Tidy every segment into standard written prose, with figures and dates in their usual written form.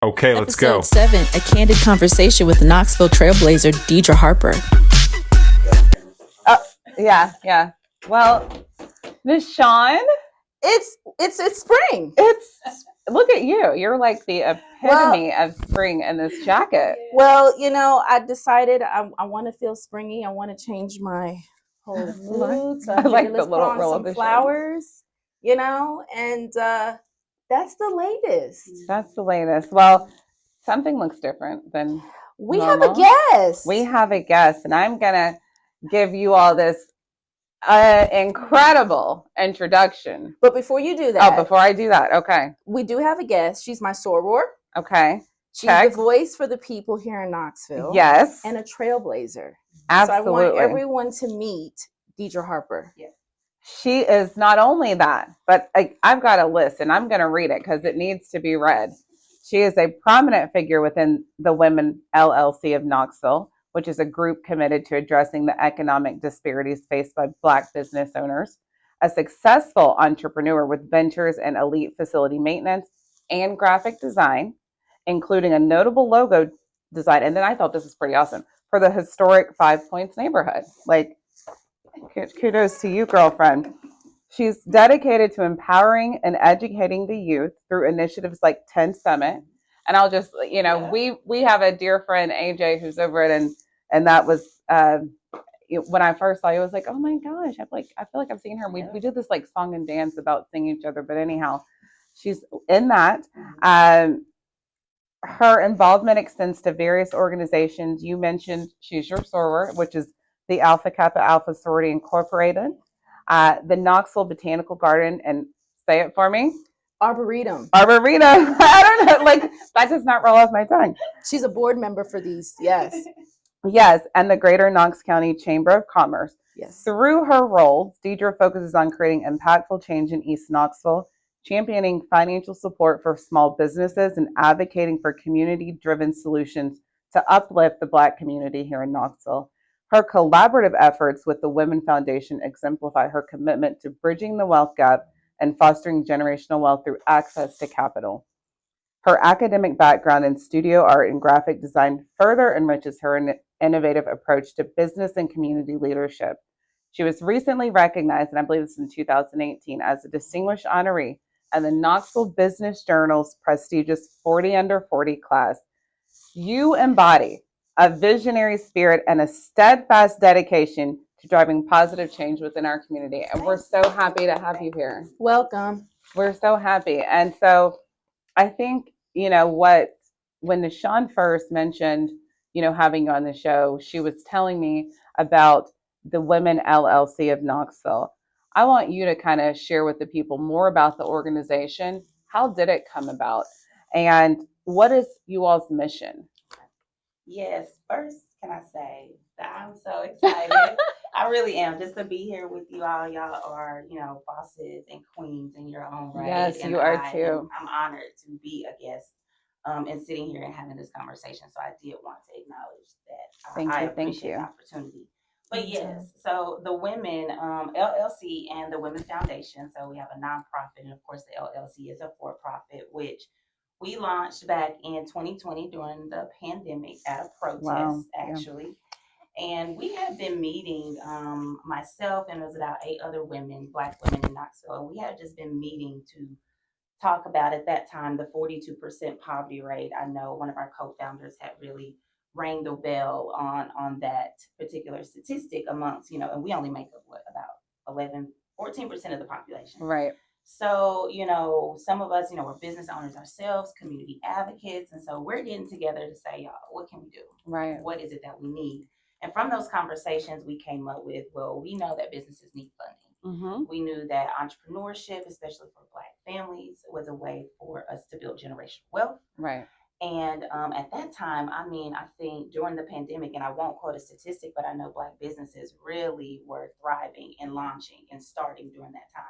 Okay, let's go. Episode 7, a candid conversation with Knoxville trailblazer Deidra Harper. Yeah. Well, Miss Sean, It's spring. look at you. You're like the epitome of spring in this jacket. Well, I decided I want to feel springy. I want to change my whole mood. So I like figured the let's put little on roll some of the flowers, and that's the latest. That's the latest. Well, something looks different than We normal. have a guest. We have a guest, and I'm gonna give you all this incredible introduction. But before you do that, Before I do that, okay, we do have a guest. She's my soror. okay, She's check. the voice for the people here in Knoxville. Yes, And a trailblazer. absolutely. So I want everyone to meet Deidra Harper. Yes. She is not only that, but I've got a list, and I'm going to read it because it needs to be read. She is a prominent figure within the Women LLC of Knoxville, which is a group committed to addressing the economic disparities faced by Black business owners, a successful entrepreneur with ventures in elite facility maintenance and graphic design, including a notable logo design. And then I thought this was pretty awesome for the historic Five Points neighborhood. Kudos to you, girlfriend. She's dedicated to empowering and educating the youth through initiatives like 10 Summit. And I'll just, we have a dear friend, AJ, who's over it. And that was, when I first saw you, I was like, oh my gosh, I feel like I've seen her. We did this like song and dance about singing each other. But anyhow, she's in that. Her involvement extends to various organizations. You mentioned she's your soror, which is the Alpha Kappa Alpha Sorority Incorporated, the Knoxville Botanical Garden, and say it for me. Arboretum. I don't know, that does not roll off my tongue. She's a board member for these, yes. Yes, and the Greater Knox County Chamber of Commerce. Yes. Through her roles, Deidra focuses on creating impactful change in East Knoxville, championing financial support for small businesses, and advocating for community-driven solutions to uplift the Black community here in Knoxville. Her collaborative efforts with the Women Foundation exemplify her commitment to bridging the wealth gap and fostering generational wealth through access to capital. Her academic background in studio art and graphic design further enriches her innovative approach to business and community leadership. She was recently recognized, and I believe it's in 2018, as a distinguished honoree in the Knoxville Business Journal's prestigious 40 Under 40 class. You embody a visionary spirit and a steadfast dedication to driving positive change within our community. And we're so happy to have you here. Welcome. We're so happy. And so I think, when Nishan first mentioned, having you on the show, she was telling me about the Women LLC of Knoxville. I want you to kind of share with the people more about the organization. How did it come about? And what is you all's mission? Yes, first, can I say that I'm so excited. I really am, just to be here with you all. Y'all are, bosses and queens in your own right. Yes, and you are too. I'm honored to be a guest and sitting here and having this conversation. So I did want to acknowledge that. I appreciate the opportunity. But yes, so the Women LLC and the Women Foundation. So we have a nonprofit, and of course the LLC is a for-profit, which we launched back in 2020 during the pandemic at a protest, actually. And we have been meeting, myself and there's about 8 other women, Black women in Knoxville. And we have just been meeting to talk about, at that time, the 42% poverty rate. I know one of our co-founders had really rang the bell on that particular statistic amongst, and we only make up about 14% of the population. Right. So, some of us, we're business owners ourselves, community advocates. And so we're getting together to say, y'all, what can we do? Right. What is it that we need? And from those conversations, we came up with, well, we know that businesses need funding. Mm-hmm. We knew that entrepreneurship, especially for Black families, was a way for us to build generational wealth. Right. And at that time, I think during the pandemic, and I won't quote a statistic, but I know Black businesses really were thriving and launching and starting during that time.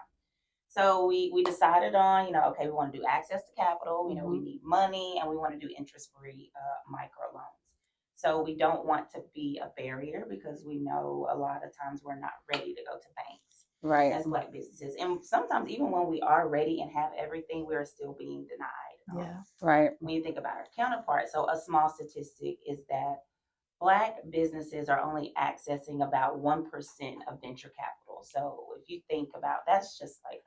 So we decided on, okay, we want to do access to capital, we need money, and we want to do interest-free microloans. So we don't want to be a barrier, because we know a lot of times we're not ready to go to banks as Black businesses. And sometimes even when we are ready and have everything, we are still being denied Right. when you think about our counterparts. So a small statistic is that Black businesses are only accessing about 1% of venture capital. So if you think about, that's just like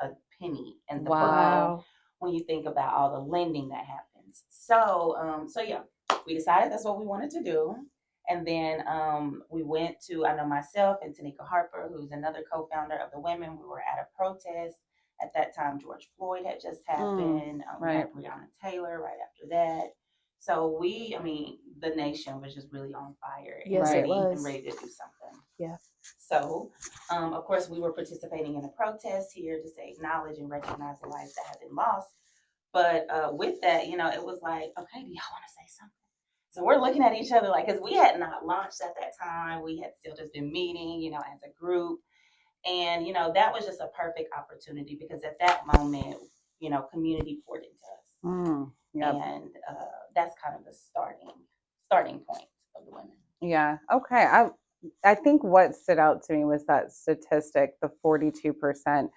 a penny in the bucket when you think about all the lending that happens. So yeah, we decided that's what we wanted to do. And then we went to, I know myself and Deidra Harper, who's another co-founder of the Women, we were at a protest. At that time, George Floyd had just happened. We had Breonna Taylor right after that. So the nation was just really on fire and ready to do something. Yeah. So, of course, we were participating in a protest here to say acknowledge and recognize the lives that have been lost. But with that, it was like, okay, do y'all want to say something? So we're looking at each other like, because we had not launched at that time. We had still just been meeting, as a group. And, that was just a perfect opportunity because at that moment, community poured into us. And that's kind of the starting point of the Women. Yeah. Okay. I think what stood out to me was that statistic, the 42%,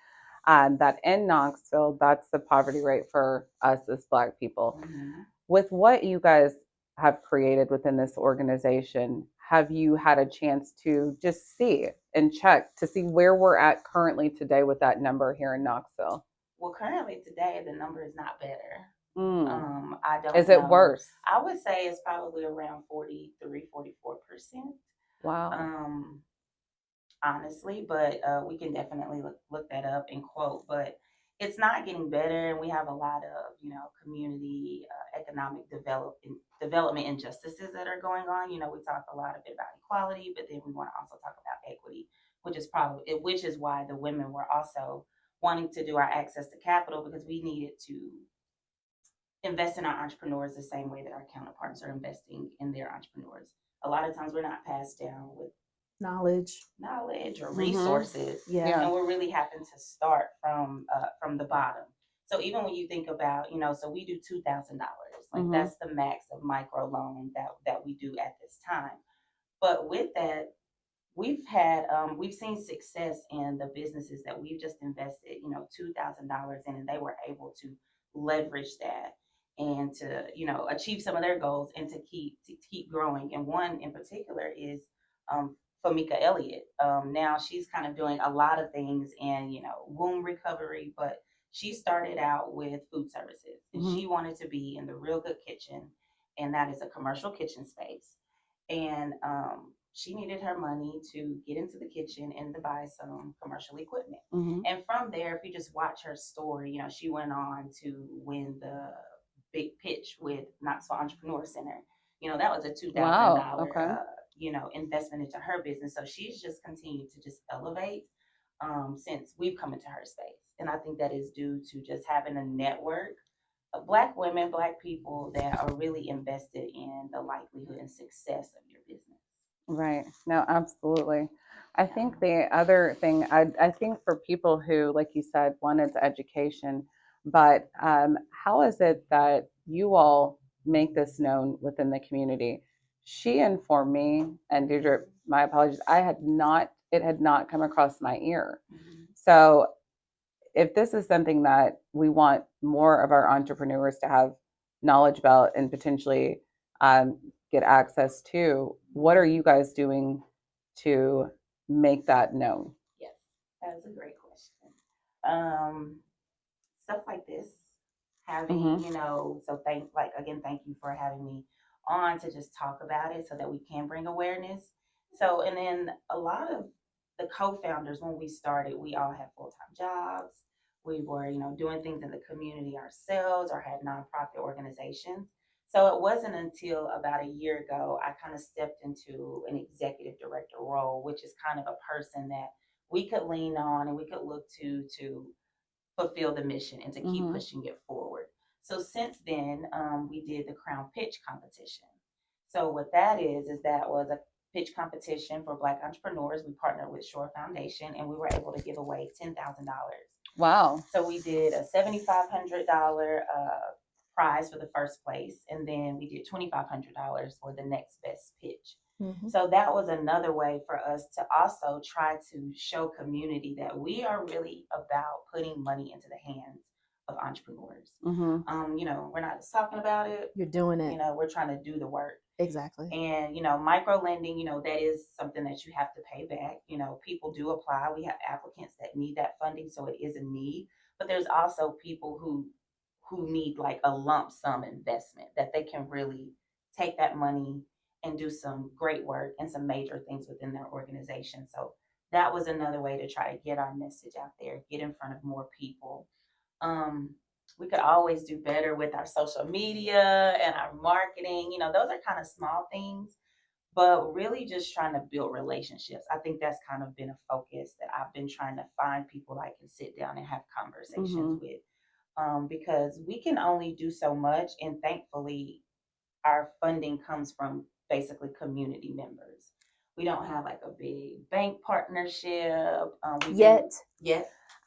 that in Knoxville, that's the poverty rate for us as Black people. With what you guys have created within this organization, have you had a chance to just see and check to see where we're at currently today with that number here in Knoxville? Well, currently today, the number is not better. I don't Is it worse? I would say it's probably around 43, 44%. Wow. Honestly, but we can definitely look that up and quote, but it's not getting better. And we have a lot of, community economic development injustices that are going on. We talk a lot bit about equality, but then we want to also talk about equity, which is why the Women were also wanting to do our access to capital, because we needed to invest in our entrepreneurs the same way that our counterparts are investing in their entrepreneurs. A lot of times we're not passed down with knowledge or resources, and we're really having to start from the bottom. So even when you think about, so we do $2,000, like that's the max of micro loan that we do at this time. But with that, we've seen success in the businesses that we've just invested, $2,000 in, and they were able to leverage that and to, achieve some of their goals and to keep growing. And one in particular is Famika Elliott. Now she's kind of doing a lot of things in, womb recovery, but she started out with food services, and she wanted to be in the Real Good Kitchen, and that is a commercial kitchen space. And she needed her money to get into the kitchen and to buy some commercial equipment. And from there, if you just watch her story, she went on to win the big pitch with Knoxville Entrepreneur Center. That was a $2,000 investment into her business. So she's just continued to just elevate since we've come into her space. And I think that is due to just having a network of Black women, Black people that are really invested in the likelihood and success of your business. Right. No, absolutely. I think the other thing, I think for people who, like you said, one is education, but how is it that you all make this known within the community? She informed me, and Deidra, my apologies, it had not come across my ear. So if this is something that we want more of our entrepreneurs to have knowledge about and potentially get access to, what are you guys doing to make that known? Yes, that is a great question. Stuff like this, having, so thank you for having me on to just talk about it so that we can bring awareness. So, and then a lot of the co-founders, when we started, we all had full-time jobs. We were, doing things in the community ourselves or had nonprofit organizations. So it wasn't until about a year ago I kind of stepped into an executive director role, which is kind of a person that we could lean on and we could look to fulfill the mission and to keep pushing it forward. So since then, we did the Crown Pitch competition. So what that is that was a pitch competition for Black entrepreneurs. We partnered with Shore Foundation, and we were able to give away $10,000. Wow. So we did a $7,500 prize for the first place, and then we did $2,500 for the next best pitch. So that was another way for us to also try to show community that we are really about putting money into the hands of entrepreneurs. Mm-hmm. We're not just talking about it. You're doing it. We're trying to do the work. Exactly. And, micro lending, that is something that you have to pay back. People do apply. We have applicants that need that funding, so it is a need. But there's also people who need like a lump sum investment that they can really take that money and do some great work and some major things within their organization. So that was another way to try to get our message out there, get in front of more people. We could always do better with our social media and our marketing. Those are kind of small things, but really just trying to build relationships. I think that's kind of been a focus that I've been trying to find people I can sit down and have conversations with. Because we can only do so much, and thankfully our funding comes from basically community members. We don't have like a big bank partnership Yet.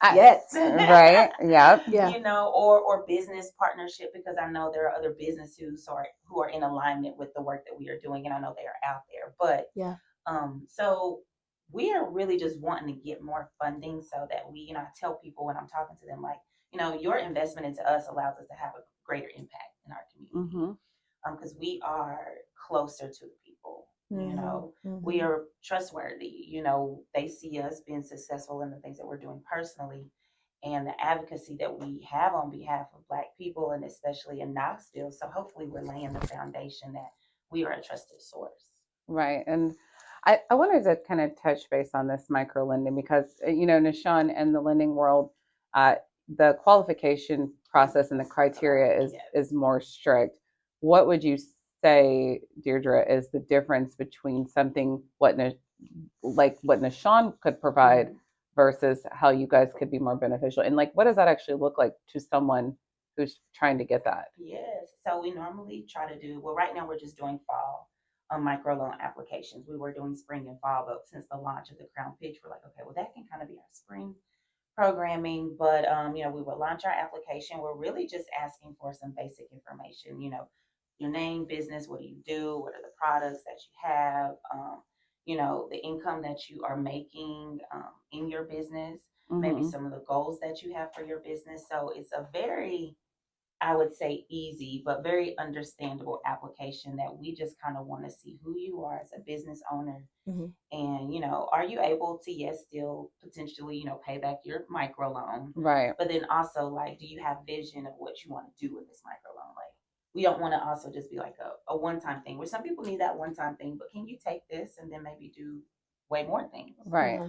Right. Yep. Yeah. Or business partnership, because I know there are other businesses who are in alignment with the work that we are doing, and I know they are out there. But yeah. So we are really just wanting to get more funding so that I tell people when I'm talking to them, like, your investment into us allows us to have a greater impact in our community. Because we are closer to the people. We are trustworthy. They see us being successful in the things that we're doing personally, and the advocacy that we have on behalf of Black people, and especially in Knoxville. So hopefully we're laying the foundation that we are a trusted source. Right. And I wanted to kind of touch base on this micro lending because, Nishan, and the lending world, the qualification process and the criteria is more strict. What would you say, Deidra, is the difference between something what Nishan could provide versus how you guys could be more beneficial? And like, what does that actually look like to someone who's trying to get that? Yes. So we normally try to do, right now we're just doing fall microloan applications. We were doing spring and fall, but since the launch of the Crown Pitch, we're like, okay, well, that can kind of be our spring programming. But we will launch our application. We're really just asking for some basic information, your name, business, what do you do, what are the products that you have, the income that you are making in your business, maybe some of the goals that you have for your business. So it's a very, I would say, easy but very understandable application that we just kind of want to see who you are as a business owner. And are you able to, yes, still potentially pay back your microloan, right? But then also, like, do you have vision of what you want to do with this microloan? Like, we don't want to also just be like a one-time thing, where some people need that one-time thing, but can you take this and then maybe do way more things, right?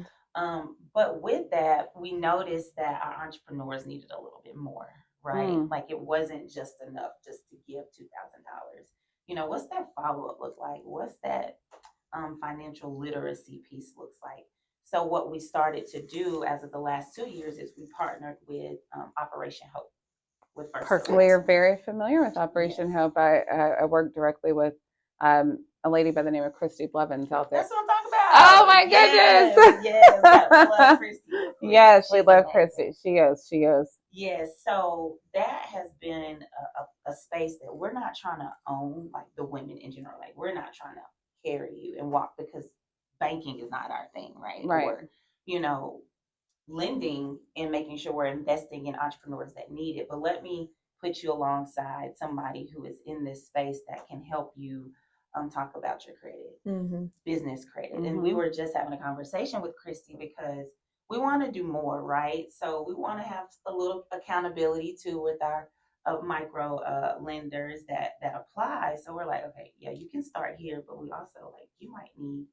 But with that, we noticed that our entrepreneurs needed a little bit more, right? Like, it wasn't just enough just to give $2,000. What's that follow-up look like? What's that financial literacy piece looks like? So what we started to do as of the last 2 years is we partnered with Operation Hope. With First We're very familiar with Operation Hope. I work directly with a lady by the name of Christy Blevins out there. That's what I'm talking about. Oh my goodness! Yes, I love Christy. Yes, we love Christy. She is. Yes, so that has been a space that we're not trying to own, like the women in general. Like, we're not trying to carry you and walk, because banking is not our thing, right? Right. Or, lending and making sure we're investing in entrepreneurs that need it. But let me put you alongside somebody who is in this space that can help you talk about your credit, business credit. And we were just having a conversation with Christy because we want to do more, right? So we want to have a little accountability too with our micro lenders that apply. So we're like, okay, yeah, you can start here, but we also, like, you might need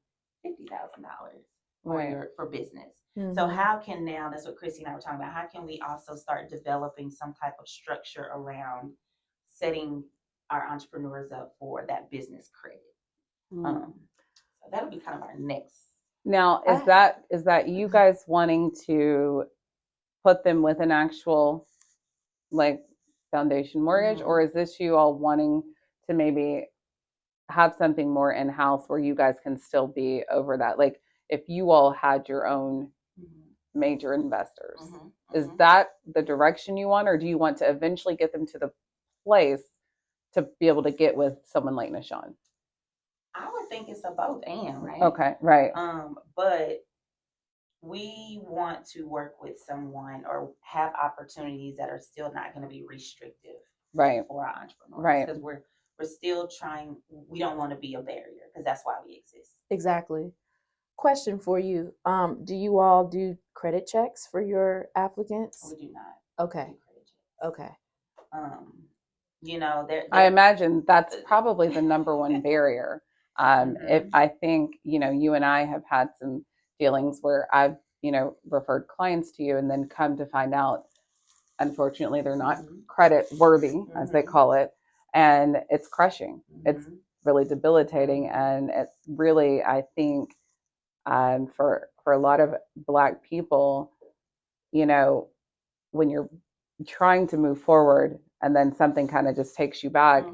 $50,000 for business. So how can now, that's what Christy and I were talking about, how can we also start developing some type of structure around setting our entrepreneurs up for that business credit? So that'll be kind of our next. Now, is that you guys wanting to put them with an actual, like, foundation mortgage, or is this you all wanting to maybe have something more in-house where you guys can still be over that? Like, if you all had your own major investors, is that the direction you want, or do you want to eventually get them to the place to be able to get with someone like Nishan? I would think it's a both and, right? Okay, right. But we want to work with someone or have opportunities that are still not going to be restrictive, right, for our entrepreneurs, right. because we're still trying. We don't want to be a barrier, because that's why we exist. Exactly. Question for you. Do you all do credit checks for your applicants? We do not. Okay. Do credit checks. Okay. You know, I imagine that's probably the number one barrier. If I think, you know, you and I have had some dealings where I've, you know, referred clients to you and then come to find out, unfortunately, they're not credit worthy, as they call it. And it's crushing. It's really debilitating. And it really, I think, for a lot of Black people, you know, when you're trying to move forward and then something kind of just takes you back,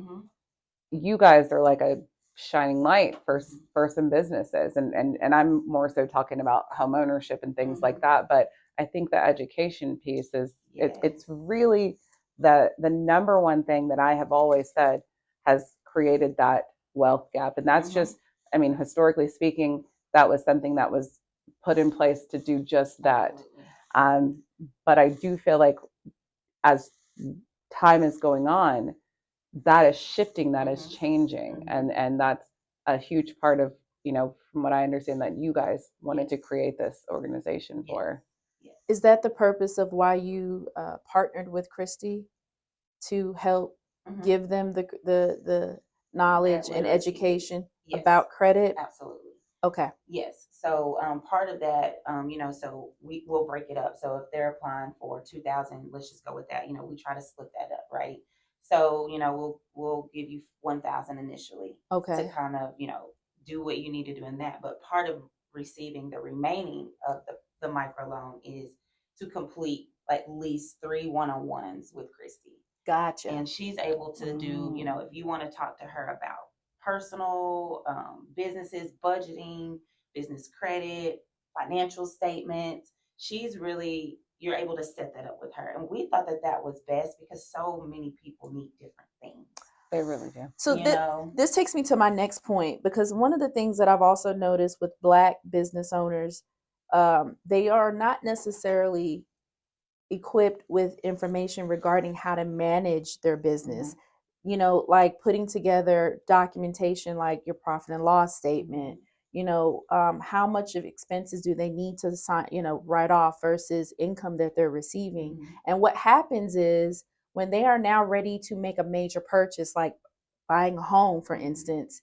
you guys are like a shining light for some businesses. And I'm more so talking about home ownership and things like that. But I think the education piece is, it's really the number one thing that I have always said has created that wealth gap. And that's just, I mean, historically speaking, that was something that was put in place to do just that. But I do feel like as time is going on, that is shifting, that is changing. And that's a huge part of, you know, from what I understand, that you guys wanted to create this organization for. Is that the purpose of why you partnered with Christy, to help give them the knowledge and education about credit? Absolutely. Okay. Yes. So part of that, you know, so we will break it up. So if they're applying for 2,000, let's just go with that. You know, we try to split that up, right? So, you know, we'll give you 1,000 initially, okay, to kind of, you know, do what you need to do in that. But part of receiving the remaining of the microloan is to complete at least 3 one-on-ones with Christy. Gotcha. And she's able to do, you know, if you want to talk to her about personal, businesses, budgeting, business credit, financial statements, you're able to set that up with her. And we thought that that was best, because so many people need different things. They really do. So this takes me to my next point, because one of the things that I've also noticed with Black business owners, they are not necessarily equipped with information regarding how to manage their business. You know, like putting together documentation like your profit and loss statement, you know, how much of expenses do they need to sign, you know, write off versus income that they're receiving. And what happens is, when they are now ready to make a major purchase, like buying a home, for instance,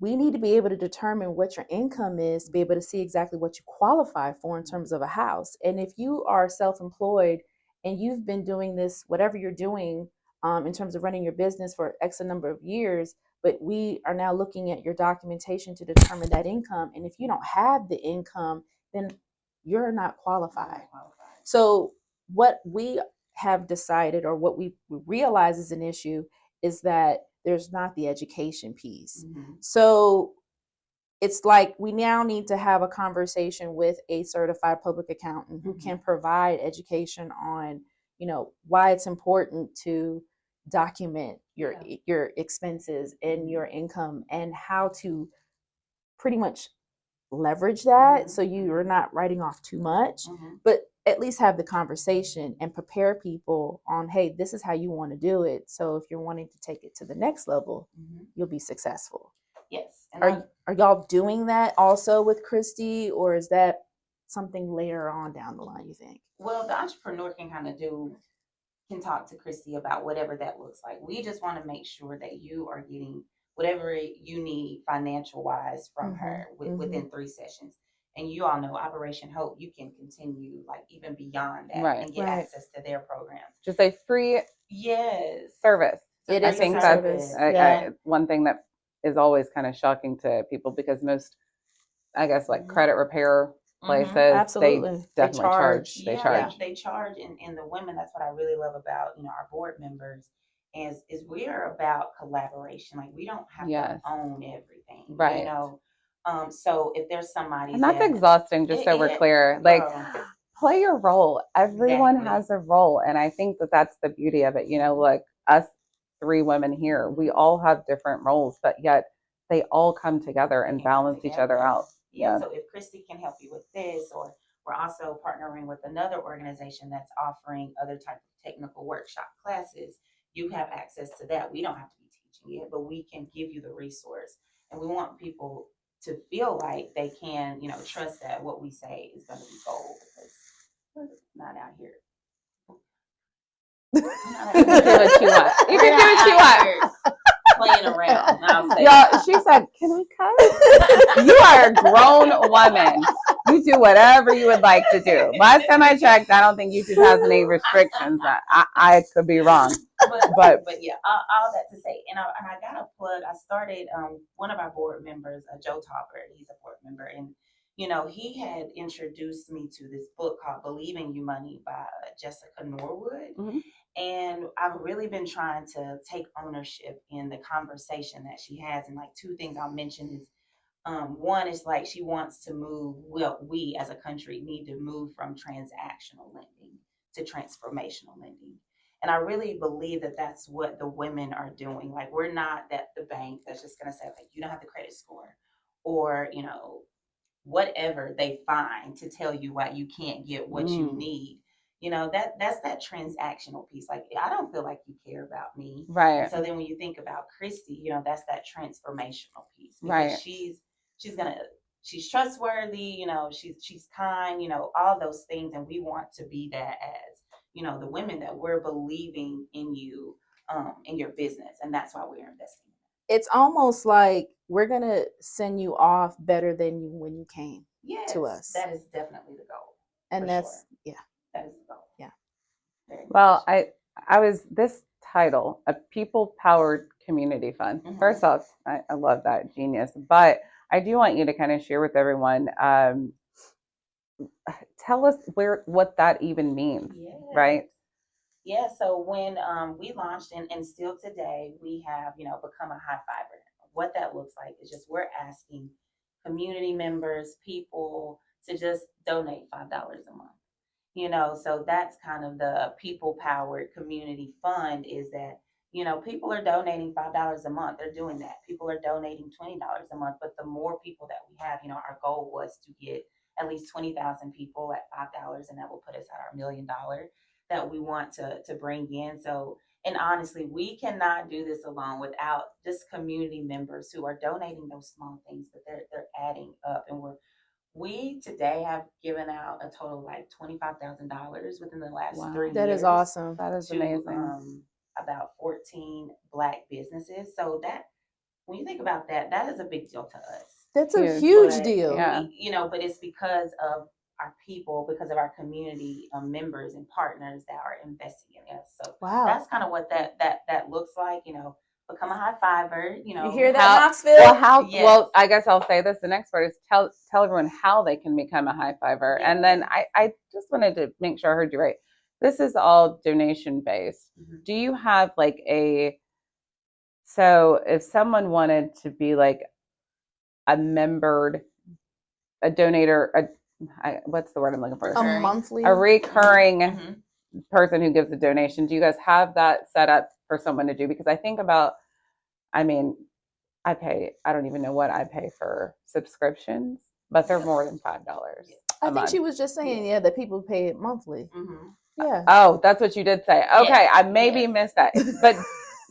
we need to be able to determine what your income is to be able to see exactly what you qualify for in terms of a house. And if you are self-employed and you've been doing this, whatever you're doing, in terms of running your business for X number of years, but we are now looking at your documentation to determine that income. And if you don't have the income, then you're not qualified. So what we have decided, or what we realize is an issue, is that there's not the education piece. So it's like we now need to have a conversation with a certified public accountant who can provide education on, you know, why it's important to document your expenses and your income, and how to pretty much leverage that so you are not writing off too much, but at least have the conversation and prepare people on, hey, this is how you want to do it. So if you're wanting to take it to the next level, you'll be successful. Yes. And are y'all doing that also with Christy, or is that something later on down the line, you think? Well, the entrepreneur can can talk to Christy about whatever that looks like. We just want to make sure that you are getting whatever you need financial wise from her within 3 sessions. And you all know Operation Hope, you can continue like even beyond that and get access to their programs. Just a free service. It I is think a that's service. one thing that is always kind of shocking to people, because most, I guess, like credit repair places, Absolutely. they definitely charge. They charge. And the women, that's what I really love about, you know, our board members, is we are about collaboration. Like, we don't have to own everything, you know. So if there's somebody, and that's exhausting, just so we're clear, like, play your role. Everyone has a role, and I think that that's the beauty of it. You know, like us 3 women here, we all have different roles, but yet they all come together and balance each other out. Yeah. So if Christy can help you with this, or we're also partnering with another organization that's offering other type of technical workshop classes, you have access to that. We don't have to be teaching it, but we can give you the resource. And we want people to feel like they can, trust that what we say is going to be gold, because we're not out here. You can do what you want. You can do what you want. Playing around. Y'all, she said, "Can I cut?" You are a grown woman. You do whatever you would like to do. Last time I checked, I don't think YouTube has any restrictions. I could be wrong. But yeah, all that to say, and I got a plug. I started one of our board members, Joe Topper. He's a board member, and he had introduced me to this book called "Believing You Money" by Jessica Norwood. Mm-hmm. And I've really been trying to take ownership in the conversation that she has. And like two things I'll mention is, one is like she wants to move, we as a country need to move from transactional lending to transformational lending. And I really believe that that's what the women are doing. Like, we're not the bank that's just going to say, like, you don't have the credit score, or, whatever they find to tell you why you can't get what you need. That's that transactional piece. Like, I don't feel like you care about me. Right. And so then when you think about Christy, that's that transformational piece. Right. She's trustworthy, she's kind, all those things. And we want to be that as, the women that we're believing in you, in your business. And that's why we're investing. It's almost like we're going to send you off better than you when you came to us. That is definitely the goal. And that's, sure. That is the goal. Yeah. Well, I was this title, a people-powered community fund. Mm-hmm. First off, I love that, genius. But I do want you to kind of share with everyone, tell us what that even means, right? Yeah, so when we launched and still today, we have, become a high fiver. What that looks like is just we're asking community members, people to just donate $5 a month. So that's kind of the people-powered community fund, is that, people are donating $5 a month. They're doing that. People are donating $20 a month. But the more people that we have, our goal was to get at least 20,000 people at $5, and that will put us at our $1 million that we want to bring in. So, and honestly, we cannot do this alone without just community members who are donating those small things, but they're adding up. And we today have given out a total of like $25,000 within the last 3 years. That is awesome. That is amazing. About 14 Black businesses. So that, when you think about that, that is a big deal to us. That's a huge deal. Yeah. But it's because of our people, because of our community members and partners that are investing in us. So that's kind of what that looks like. Become a high fiver. You hear that, Knoxville? Well, I guess I'll say this. The next part is tell everyone how they can become a high fiver. Yeah. And then I just wanted to make sure I heard you right. This is all donation based. Mm-hmm. Do you have like so if someone wanted to be like a donator, what's the word I'm looking for? A recurring mm-hmm. person who gives a donation. Do you guys have that set up for someone to do? Because I think about, I don't even know what I pay for subscriptions, but they're more than $5. I think she was just saying, that people pay it monthly. Mm-hmm. Yeah. Oh, that's what you did say. Okay, yes. I maybe missed that, but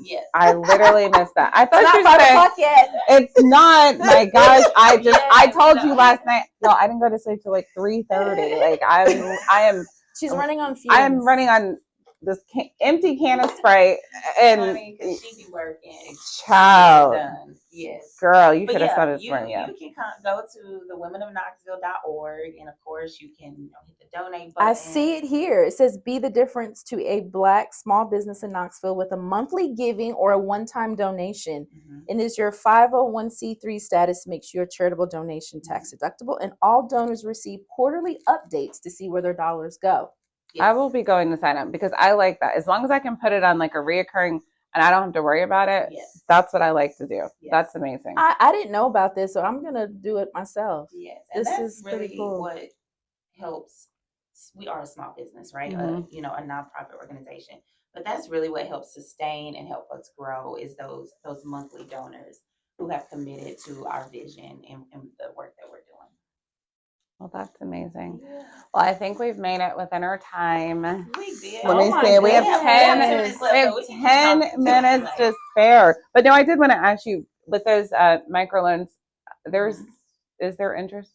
yes. I literally missed that. I thought you were saying yet. It's not. My gosh, I told you last night. No, I didn't go to sleep till like 3:30. Like I am. She's running on fumes. I am running on this empty can of Sprite, and she be working. Child. Yes. Girl, you could have started this morning. Yeah. You can go to the womenofknoxville.org, and of course you can hit the donate button. I see it here. It says, be the difference to a Black small business in Knoxville with a monthly giving or a one-time donation. Mm-hmm. And is your 501c3 status makes your charitable donation tax deductible, and all donors receive quarterly updates to see where their dollars go. Yes. I will be going to sign up because I like that. As long as I can put it on like a reoccurring and I don't have to worry about it. Yes. That's what I like to do. Yes. That's amazing. I didn't know about this, so I'm going to do it myself. Yes. And this is really pretty cool. What helps. We are a small business, right? Mm-hmm. A nonprofit organization. But that's really what helps sustain and help us grow is those monthly donors who have committed to our vision and the work that we're doing. Well, that's amazing. Yeah. Well, I think we've made it within our time. We did. Let me Oh my see. We have goodness. 10. We have 10 minutes to spare. But no, I did want to ask you with those microloans. There's is there interest?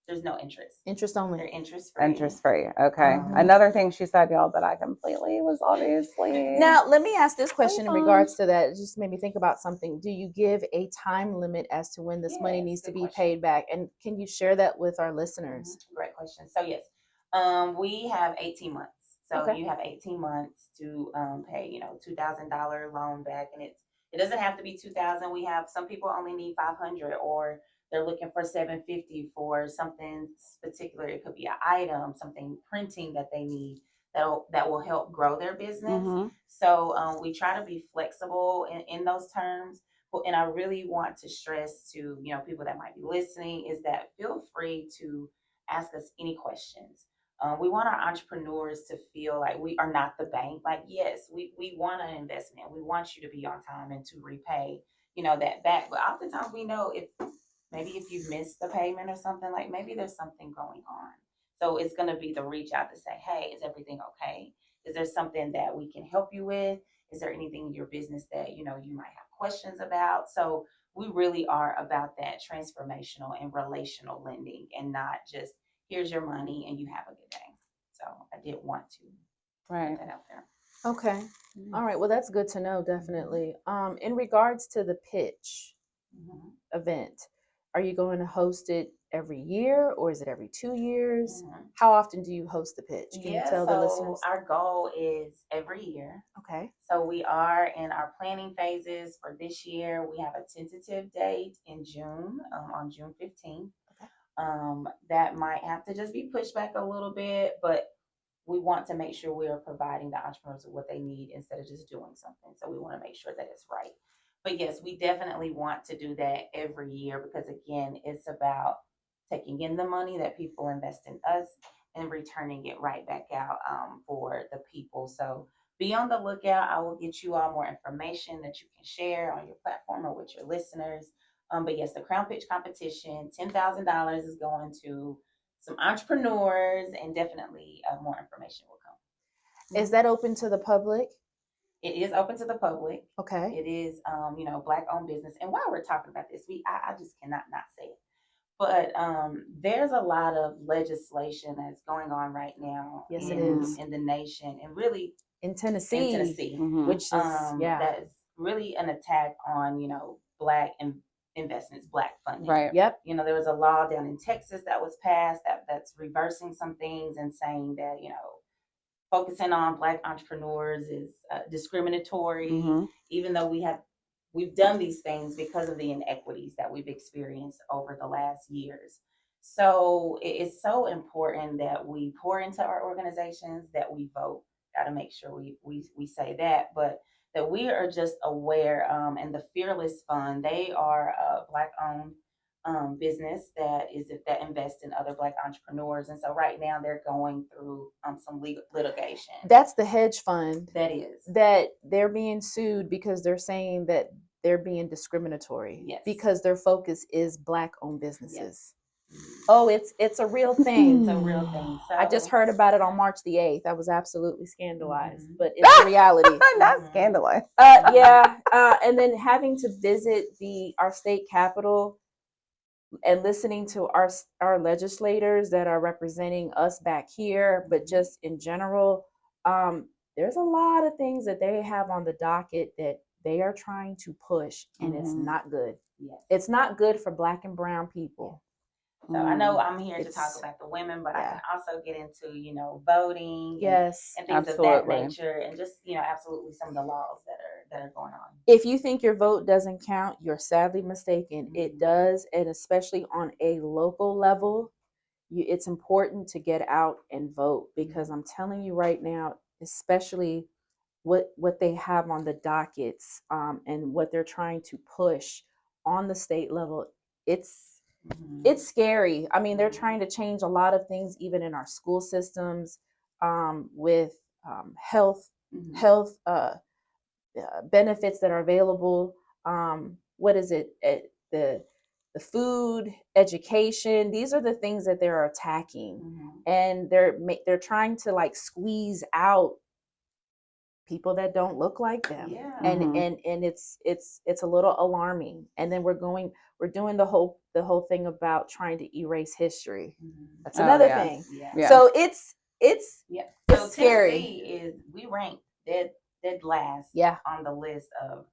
There's no interest. Interest only. They're interest free. Interest free. Okay. Another thing she said, y'all, that I completely was obviously. Now, let me ask this question in regards to that. It just made me think about something. Do you give a time limit as to when this money needs to be paid back? And can you share that with our listeners? Great question. So yes, we have 18 months. So you have 18 months to pay, $2,000 loan back, and it doesn't have to be 2,000. We have some people only need 500, or they're looking for 750 for something particular. It could be an item, something printing that they need that will help grow their business. So we try to be flexible in those terms. And I really want to stress to people that might be listening is that feel free to ask us any questions. We want our entrepreneurs to feel like we are not the bank. Like, yes, we want an investment. We want you to be on time and to repay, that back. But oftentimes we know if you've missed the payment or something, like maybe there's something going on. So it's going to be the reach out to say, hey, is everything okay? Is there something that we can help you with? Is there anything in your business that, you might have questions about? So we really are about that transformational and relational lending, and not just here's your money and you have a good day. So I did want to put that out there. Okay. All right. Well, that's good to know, definitely. In regards to the pitch event, are you going to host it every year, or is it every 2 years? How often do you host the pitch? Can you tell the listeners? Our goal is every year. Okay. So we are in our planning phases for this year. We have a tentative date in June, on June 15th. Okay. That might have to just be pushed back a little bit, but we want to make sure we are providing the entrepreneurs with what they need instead of just doing something. So we want to make sure that it's right. But yes, we definitely want to do that every year because, again, it's about taking in the money that people invest in us and returning it right back out for the people. So be on the lookout. I will get you all more information that you can share on your platform or with your listeners. But yes, the Crown Pitch competition, $10,000 is going to some entrepreneurs, and definitely more information will come. Is that open to the public? It is open to the public. Okay. It is, Black-owned business. And while we're talking about this, I just cannot not say it. But there's a lot of legislation that's going on right now. Yes, it is. In the nation, and really in Tennessee, which is that is really an attack on Black investments, Black funding. Right. Yep. There was a law down in Texas that was passed that's reversing some things and saying that focusing on Black entrepreneurs is discriminatory, even though we've done these things because of the inequities that we've experienced over the last years. So it's so important that we pour into our organizations, that we vote. Got to make sure we say that, but that we are just aware. And the Fearless Fund, they are a Black-owned business that invests in other Black entrepreneurs, and so right now they're going through some legal litigation. That's the hedge fund. That is that they're being sued because they're saying that they're being discriminatory. Yes. Because their focus is Black-owned businesses. Yes. Oh, it's a real thing. It's a real thing. So, I just heard about it on March the 8th. I was absolutely scandalized, but it's a reality. Not scandalous. And then having to visit our state capitol and listening to our legislators that are representing us back here, but just in general, there's a lot of things that they have on the docket that they are trying to push, and it's not good. Yes. It's not good for Black and brown people. So I know I'm here to talk about the women, but I can also get into, voting and things of that nature, and just, absolutely some of the laws that are going on. If you think your vote doesn't count, you're sadly mistaken. It does, and especially on a local level, it's important to get out and vote, because I'm telling you right now, especially what they have on the dockets and what they're trying to push on the state level, it's scary. I mean, they're trying to change a lot of things, even in our school systems, with health benefits that are available. What is it? The the food, education. These are the things that they're attacking, and they're trying to like squeeze out people that don't look like them. And it's a little alarming. And then we're doing the whole thing about trying to erase history. That's another thing. So it's so scary. Tennessee we ranked dead last on the list of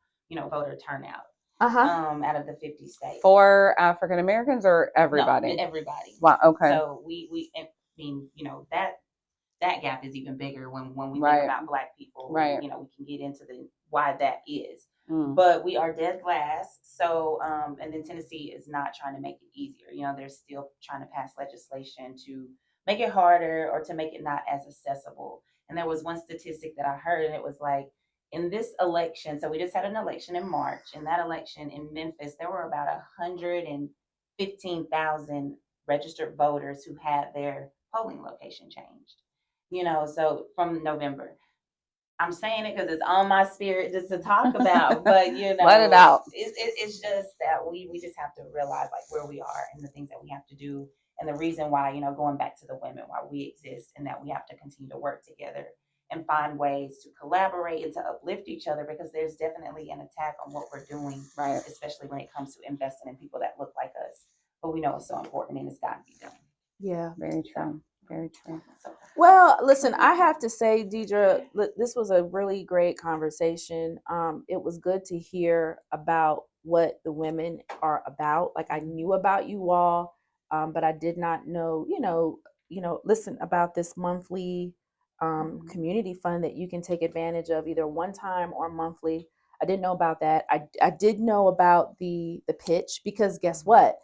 voter turnout out of the 50 states for African Americans or everybody. No, everybody. Wow. Okay. So we I mean that gap is even bigger when we think about Black people. Right. We can get into why that is. But we are dead last. So and then Tennessee is not trying to make it easier. They're still trying to pass legislation to make it harder or to make it not as accessible. And there was one statistic that I heard, and it was like, in this election, so we just had an election in March. In that election in Memphis, there were about 115,000 registered voters who had their polling location changed. So from November. I'm saying it because it's on my spirit just to talk about, but let it out. It's just that we just have to realize like where we are and the things that we have to do, and the reason why going back to the women, why we exist, and that we have to continue to work together and find ways to collaborate and to uplift each other, because there's definitely an attack on what we're doing, right? Especially when it comes to investing in people that look like us. But we know it's so important and it's got to be done. Yeah, very true. Very true. Well, listen, I have to say, Deidra, this was a really great conversation. It was good to hear about what the women are about. Like, I knew about you all, but I did not know, listen, about this monthly community fund that you can take advantage of either one time or monthly. I didn't know about that. I did know about the pitch, because guess what?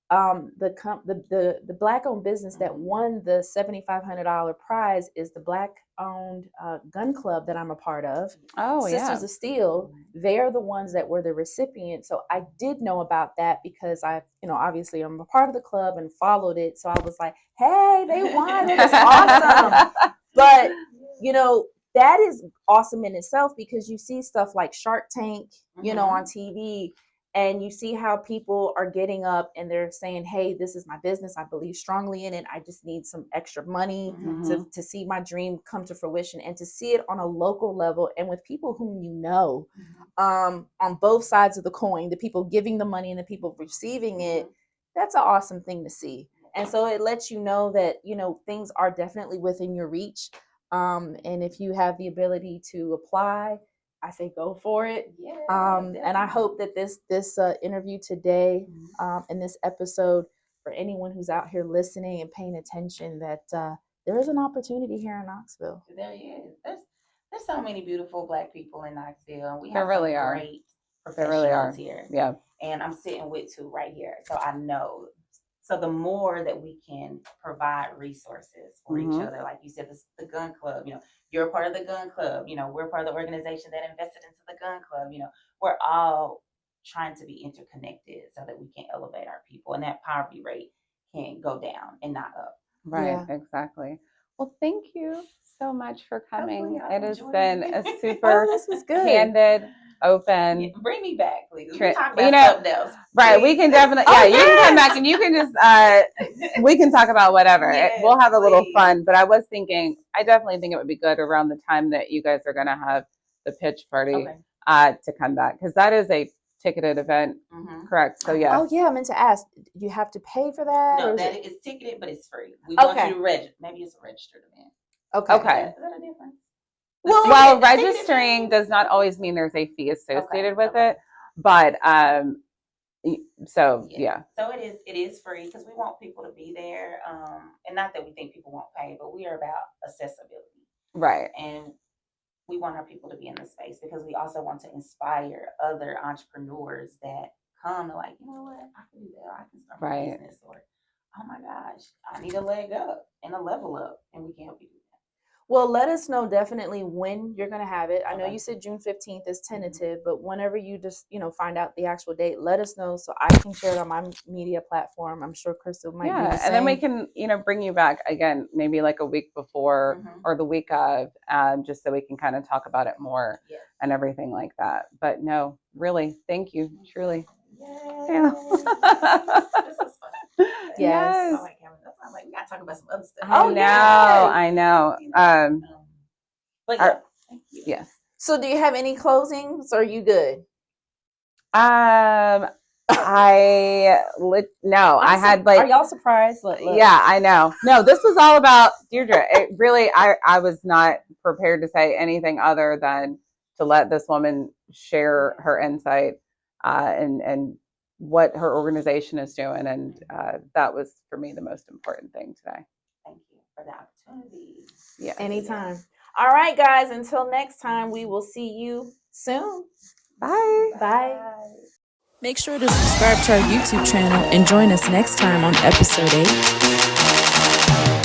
The Black-owned business that won the $7,500 prize is the Black-owned gun club that I'm a part of. Oh, Sisters of Steel. They're the ones that were the recipient. So I did know about that because obviously I'm a part of the club and followed it. So I was like, hey, they won. It's awesome. But that is awesome in itself, because you see stuff like Shark Tank, on TV. And you see how people are getting up and they're saying, hey, this is my business. I believe strongly in it. I just need some extra money to see my dream come to fruition, and to see it on a local level and with people whom on both sides of the coin, the people giving the money and the people receiving it. That's an awesome thing to see. And so it lets you know that, things are definitely within your reach. And if you have the ability to apply, I say go for it. And I hope that this interview today and this episode, for anyone who's out here listening and paying attention, that there is an opportunity here in Knoxville. There is. There's so many beautiful Black people in Knoxville, and we have really some are. Great professionals really are. Here. Yeah. And I'm sitting with two right here, so I know. So the more that we can provide resources for each other, like you said, the gun club, you're a part of the gun club, we're part of the organization that invested into the gun club, we're all trying to be interconnected so that we can elevate our people, and that poverty rate can go down and not up. Right, exactly. Well, thank you so much for coming. It has been a super this was good. Candid, open. Yeah, bring me back, please. We talk about something else. Right, we can definitely, you can come back and you can just, we can talk about whatever. We'll have a little fun. But I was thinking, I definitely think it would be good around the time that you guys are going to have the pitch party to come back, because that is a ticketed event, correct? So Oh yeah, I meant to ask. You have to pay for that? No, that is ticketed, but it's free. We want you to register. Maybe it's a registered event. Okay. Is that a difference? Well, registering does not always mean there's a fee associated with it, but So it is free, because we want people to be there, and not that we think people won't pay, but we are about accessibility, right? And we want our people to be in the space, because we also want to inspire other entrepreneurs that come to, like, you know what, I can do that, I can start my business, or oh my gosh, I need a leg up and a level up, and we can help you do that. Well, let us know definitely when you're going to have it. I know you said June 15th is tentative, but whenever you just, find out the actual date, let us know so I can share it on my media platform. I'm sure Crystal might be the same. And then we can, bring you back again, maybe like a week before or the week of, just so we can kind of talk about it more and everything like that. But no, really, thank you, truly. Yeah. This is fun. Yes. I like having this. I'm like, we gotta talk about some other stuff. I Oh, know, yes. I know. But yeah, thank you. Yes. So do you have any closings or are you good? I had like, are y'all surprised? Look. yeah, I know. No, this was all about Deidra. It really, I was not prepared to say anything other than to let this woman share her insight and what her organization is doing. And that was, for me, the most important thing today. Thank you for the opportunity. Yeah. Anytime. All right, guys. Until next time, we will see you soon. Bye. Bye. Make sure to subscribe to our YouTube channel and join us next time on episode 8.